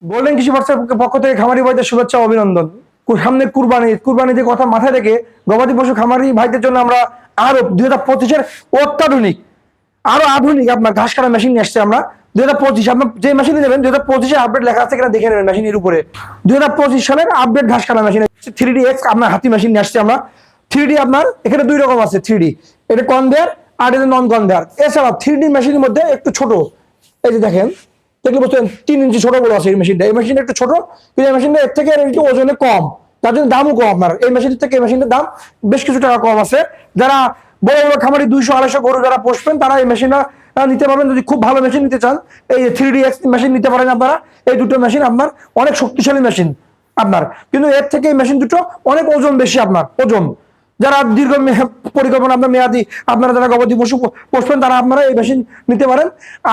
Golden কৃষি বার্তার পক্ষ থেকে খামারি ভাইদের শুভেচ্ছা ও অভিনন্দন। সামনে কুরবানির কথা মাথায় রেখে গবাদি পশু খামারি ভাইদের জন্য আমরা আরো 2025-এর অত্যাধুনিক আরো আধুনিক আপনার ঘাস কাটা মেশিন নিয়ে আসছে। আমরা 2025 আপনার যে মেশিন নেবেন 2025-এ আপডেট লেখা আছে কিনা দেখে নেবেন মেশিনের উপরে। 2025 সালের আপডেট ঘাস কাটা মেশিন 3DX আপনার হাতি মেশিন নিয়ে আসছে আমরা। 3D আপনার এখানে দুই রকম আছে। 3D এটা কনভেয়ার আর এটা নন কনভেয়ার। এছাড়া 3D মেশিনের মধ্যে একটু ছোট, এই যে দেখেন দেখলে বুঝতে 3 ইঞ্চি ছোট বড় আছে। এই মেশিনটা একটু ছোট, কিন্তু এই মেশিনটা এর থেকে একটু ওজনে কম, তার জন্য দামও কম। আপনার এই মেশিনের থেকে এই মেশিনের দাম বেশ কিছু টাকা কম আছে। যারা বড় বড় খামারি 200-250 গরু যারা পোষবেন তারা এই মেশিনটা নিতে পারবেন। যদি খুব ভালো মেশিন নিতে চান এই 3DX মেশিন নিতে পারেন আপনারা। এই দুটো মেশিন আপনার অনেক শক্তিশালী মেশিন আপনার, কিন্তু এর থেকে এই মেশিন দুটো অনেক ওজন বেশি। আপনার ওজন যারা দীর্ঘ পরিকল্পনা আপনার মেয়াদি আপনারা যারা গবাদি পশু পোষবেন তারা আপনারা এই মেশিন নিতে পারেন।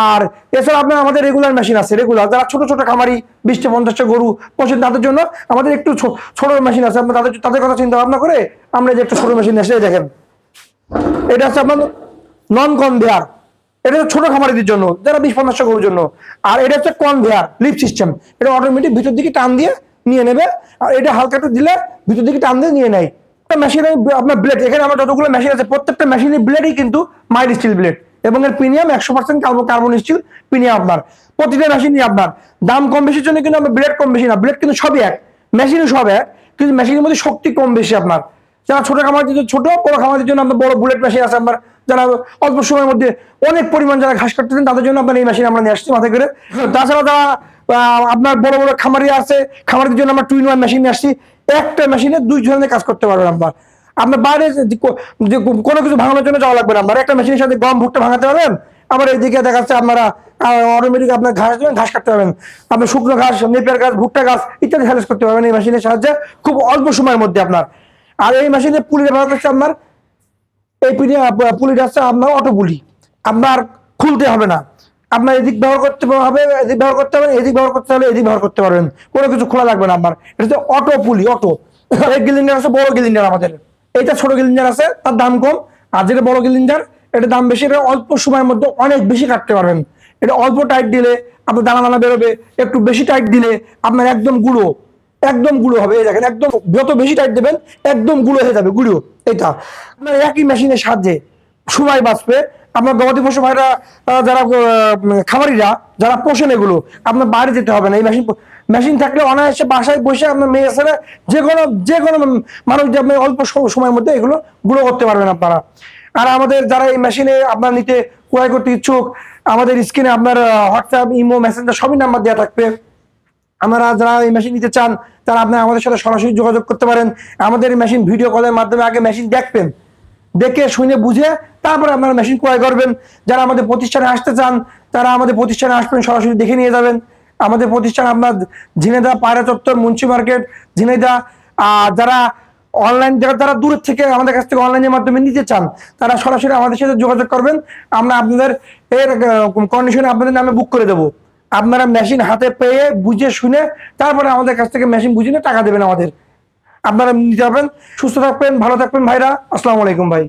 আর এছাড়া আপনার আমাদের রেগুলার মেশিন আছে। রেগুলার যারা ছোট ছোট খামারি 20-50টা গরু পোষেন তাদের জন্য আমাদের একটু ছোট মেশিন আছে। আপনার তাদের কথা চিন্তা ভাবনা করে আমরা যে একটা ছোট মেশিন এসে দেখেন, এটা হচ্ছে আপনার নন কনভেয়ার। এটা ছোট খামারিদের জন্য যারা 20-50টা গরুর জন্য। আর এটা হচ্ছে কনভেয়ার লিফট সিস্টেম। এটা অটোমেটিক ভিতর দিকে টান দিয়ে নিয়ে নেবে, আর এটা হালকা একটু দিলে ভিতর দিকে টান দিয়ে নিয়ে নেয়। মেশিনে আপনার ব্লেড, এখানে আমার যতগুলো মেশিন আছে প্রত্যেকটা মেশিনের ব্লেডই কিন্তু মাইল্ড স্টিল ব্লেড এবং এর প্রিমিয়াম 100% কার্বন স্টিল প্রিমিয়াম। আপনার প্রতিটা মেশিনই আপনার দাম কম বেশির জন্য কিন্তু আমরা ব্লেড কম বেশি না, ব্লেড কিন্তু সবই এক, মেশিনও সব এক, কিন্তু মেশিনের মধ্যে শক্তি কম বেশি। আপনার যারা ছোট খামারদের জন্য ছোট, বড় খামারদের জন্য আপনার বড় বুলেট মেশিন আছে। আপনার যারা অল্প সময়ের মধ্যে অনেক পরিমাণ যারা ঘাস কাটতেছেন তাদের জন্য আপনার এই মেশিন আমরা নিয়ে আসছি মাথায় করে। তাছাড়া যারা আপনার বড় বড় খামারি আছে, খামারিদের জন্য আমরা 2-in-1 মেশিন নিয়ে আসছি। একটা মেশিনে 2 ধরনের কাজ করতে পারবেন। আপনার বাইরে কোনো কিছু ভাঙানোর জন্য যাওয়া লাগবে না। আপনার একটা মেশিনের সাথে গম ভুট্টা ভাঙাতে পারবেন, আবার এইদিকে দেখা যাচ্ছে আপনারা অটোমেটিক আপনার ঘাস কাটতে পারবেন। আপনি শুকনো ঘাস, নেপিয়ার ঘাস, ভুট্টা ঘাস ইত্যাদি হ্যারেস করতে পারবেন এই মেশিনের সাহায্যে খুব অল্প সময়ের মধ্যে আপনার। আর এই মেশিনে পুলি ব্যবহার করছে আপনার, এই পুলিটা হচ্ছে আপনার অটো পুলি, আপনার খুলতে হবে না। আপনার এদিক ব্যবহার করতে হবে, এদিক ব্যবহার করতে হবে, এদিক ব্যবহার করতে হলে এদিক ব্যবহার করতে পারবেন, কোনো কিছু খোলা লাগবে না আপনার। এটা হচ্ছে অটো পুলি, অটো। এই গ্লিন্ডার আছে বড় গ্লিন্ডার আমাদের, এটা ছোট গ্লিন্ডার আছে, তার দাম কম। আর যেটা বড় গ্লিন্ডার এটা দাম বেশি, এটা অল্প সময়ের মধ্যে অনেক বেশি কাটতে পারবেন। এটা অল্প টাইট দিলে আপনার দানা দানা বেরোবে, একটু বেশি টাইট দিলে আপনার একদম গুঁড়ো, একদম গুঁড়ো হবে। এই দেখেন একদম যত বেশি টাইট দেবেন একদম গুঁড়ো হয়ে যাবে, গুঁড়ো। এটা আপনার একই মেশিনের সাহায্যে সময় বাঁচবে। আপনার গবাদি পশু ভাইরা যারা খামারিরা যারা পোষেন এগুলো আপনার বাইরে যেতে হবে না। এই মেশিন থাকলে অনায়াসে বাসায় বসে আপনার মেয়ে ছেলে যে কোনো মানুষ যে আপনি অল্প সময়ের মধ্যে এগুলো গুঁড়ো করতে পারবেন আপনারা। আর আমাদের যারা এই মেশিনে আপনার নিতে ক্রয় করতে ইচ্ছুক, আমাদের স্ক্রিনে আপনার হোয়াটসঅ্যাপ, ইমো, মেসেঞ্জার সবই নাম্বার দেওয়া থাকবে। আমরা যারা এই মেশিন নিতে চান তারা আপনি আমাদের সাথে সরাসরি যোগাযোগ করতে পারেন। আমাদের এই মেশিন ভিডিও কলের মাধ্যমে আগে মেশিন দেখবেন, দেখে শুনে বুঝে তারপরে আপনারা মেশিন ক্রয় করবেন। যারা আমাদের প্রতিষ্ঠানে আসতে চান তারা আমাদের প্রতিষ্ঠানে আসবেন, সরাসরি দেখে নিয়ে যাবেন। আমাদের প্রতিষ্ঠান আপনার ঝিনাইদহ পায়রা চত্বর, মুন্সি মার্কেট, ঝিনাইদহ। যারা অনলাইন যারা দূরের থেকে আমাদের কাছ থেকে অনলাইনের মাধ্যমে নিতে চান তারা সরাসরি আমাদের সাথে যোগাযোগ করবেন। আমরা আপনাদের এর কন্ডিশনে আপনাদের নামে বুক করে দেবো। আপনারা মেশিন হাতে পেয়ে বুঝে শুনে তারপরে আমাদের কাছ থেকে মেশিন বুঝে নিয়ে টাকা দেবেন আমাদের। আপনারা নিতে পারবেন। সুস্থ থাকবেন, ভালো থাকবেন ভাইরা। আসসালামু আলাইকুম ভাই।